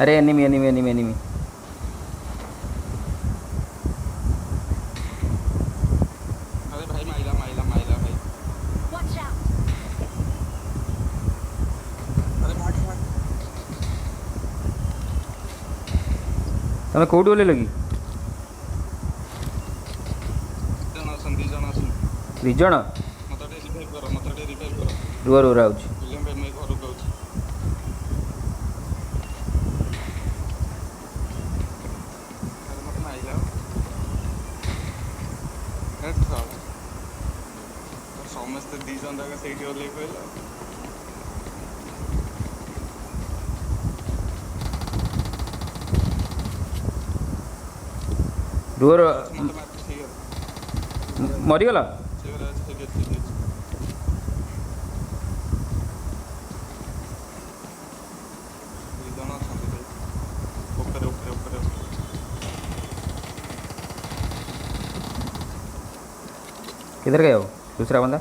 अरे enemy enemy enemy enemy. अरे भाई माइला माइला माइला भाई। Watch out! अरे भाग भाग। तुम्हें कौटी ओल्हे लगी जन आसन दिज जण मत रिवाइव कर मत रिवाइव कर। रुह रुह आउची विलियम भाई मैं घर को आउची। अरे मत माइला हेड था समस्त दी जन जागा सेठी ओले कहला। रुह मत मार ठीक है मरीगला। ठीक है ठीक है ठीक है। जन अछंती भाई ऊपर ऊपर ऊपर किधर गया वो दूसरा बंदा?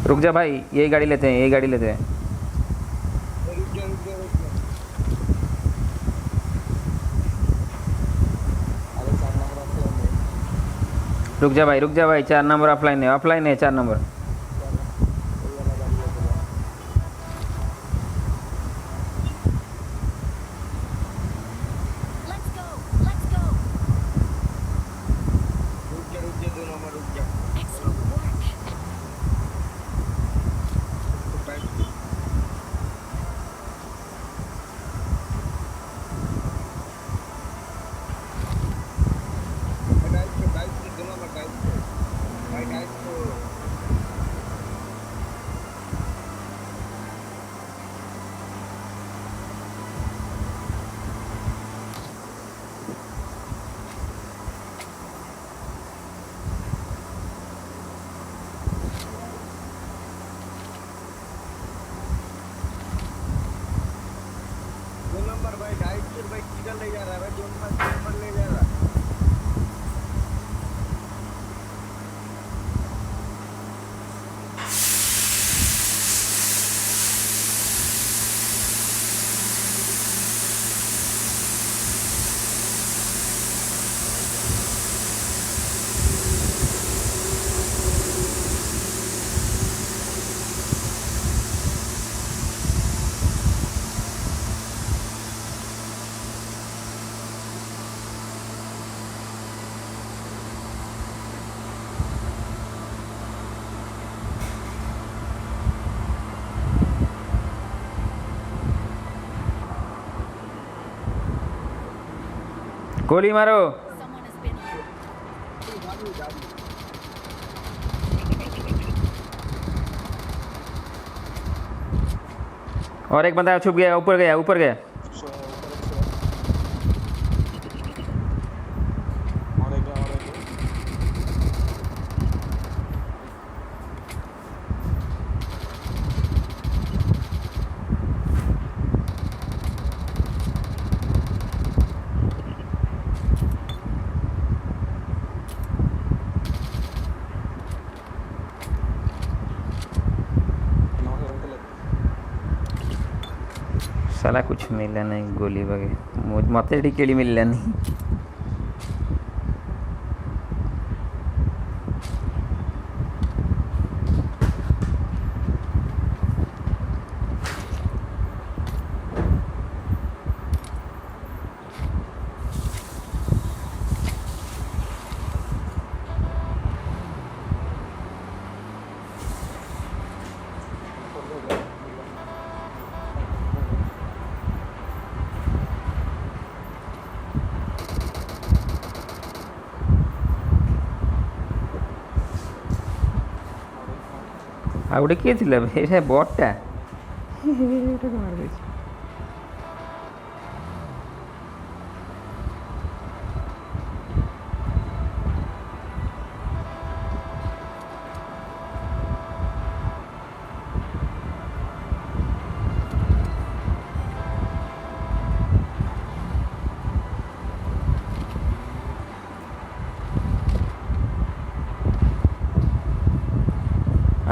रुक जा भाई, यही गाड़ी लेते हैं, यही गाड़ी लेते हैं। रुक जा रुक जा रुक जा। अरे 4 नंबर ऑफलाइन है। रुक जा भाई, रुक जा भाई, 4 नंबर ऑफलाइन है, ऑफलाइन है 4 नंबर। चल वही वाला गाड़ी लेके जा। Let's go. Let's go. रुक जा 2 नंबर रुक जा। Excellent work. तो बैठ। डाइस पे 2 नंबर डाइस पे। भाई डाइस को दो नंबर भाई डाइस पे भाई किधर ले जा रहा है भाई 2 नंबर ले जा रहा है। गोली मारो। Someone has been here. और एक बंदा छुप गया, ऊपर गया, ऊपर गया। सो और एक साला कुछ मिला नहीं, गोली वगैरह मत केली मिलला नहीं। ଆଉ ଗୋଟେ କିଏ ଥିଲା ଏ ବଟ୍ଟା?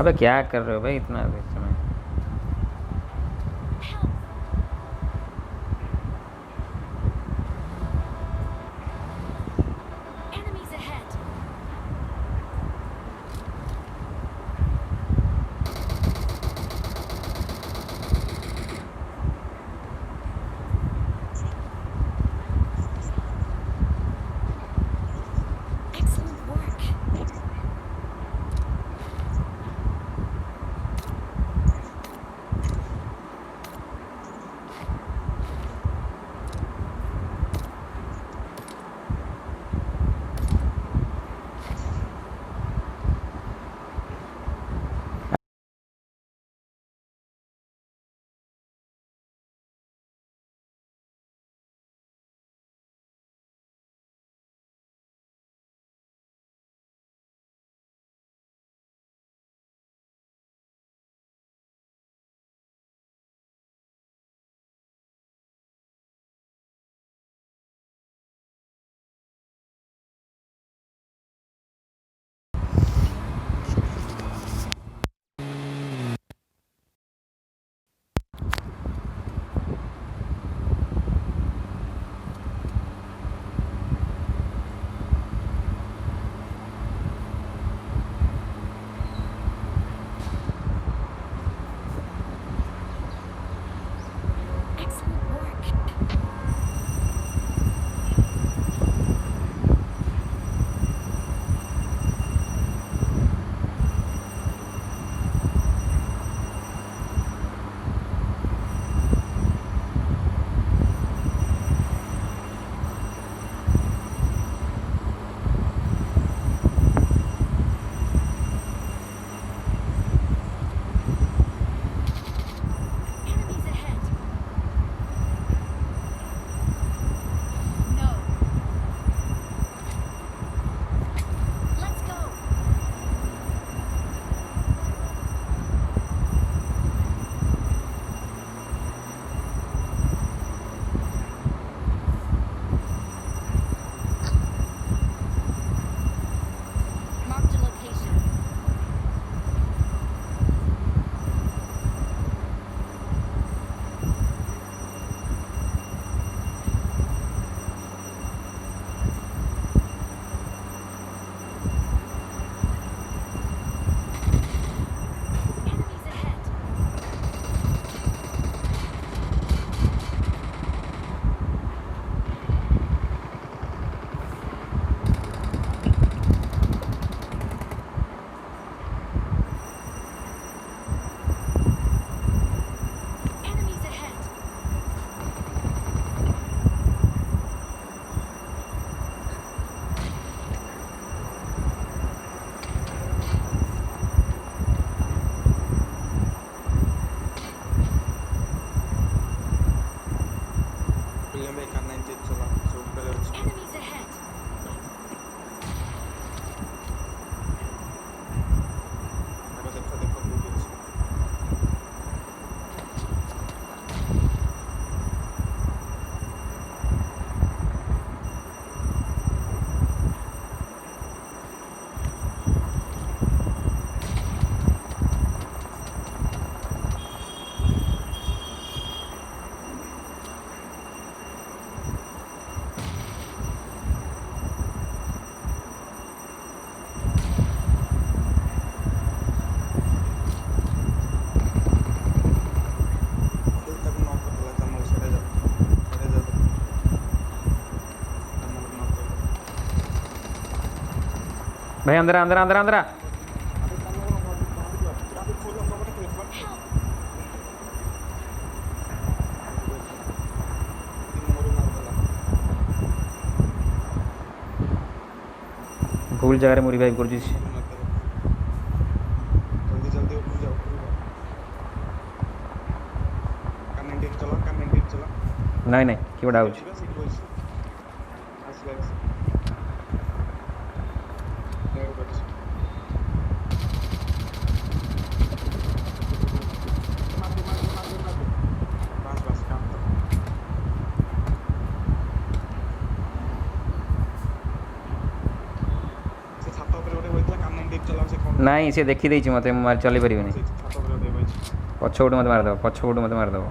अबे क्या कर रहे हो भाई इतना देर समय? Help. Enemies ahead. Excellent work. भाई अंदर अंदर अंदर अंदर अरे खोलो कपड़ा खोलो Help! तीन नंबर मार देला भूल जगह रे रिवाइव कर दिस मार देला जल्दी जल्दी ऊपर जाओ कमेंट चला नहीं नहीं क्यों डाउट ଯିବା ସେଇଠି ବସିଛି ଆସିଲା ଆସିଲା ନେଟ୍ କରିଛି ବାସ୍ ବାସ୍ କାମ ତ ସେ ଛାତ ଉପରେ ଗୋଟେ ବଇଥିଲା କାମ ଡିପ୍ ଚଲାଉ ସେ କ'ଣ नहीं से देखी देछि मते मार चली परिबेनी ସେ ଛାତ ଉପରେ ଗୋଟେ ବଇଛି पछ गोटे मते मार दो पछ गोटे मते मार दो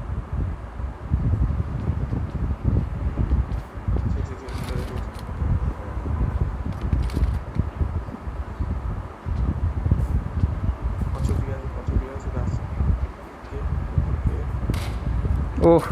ପଛ ଦିଆ ସେ ବାସ ओह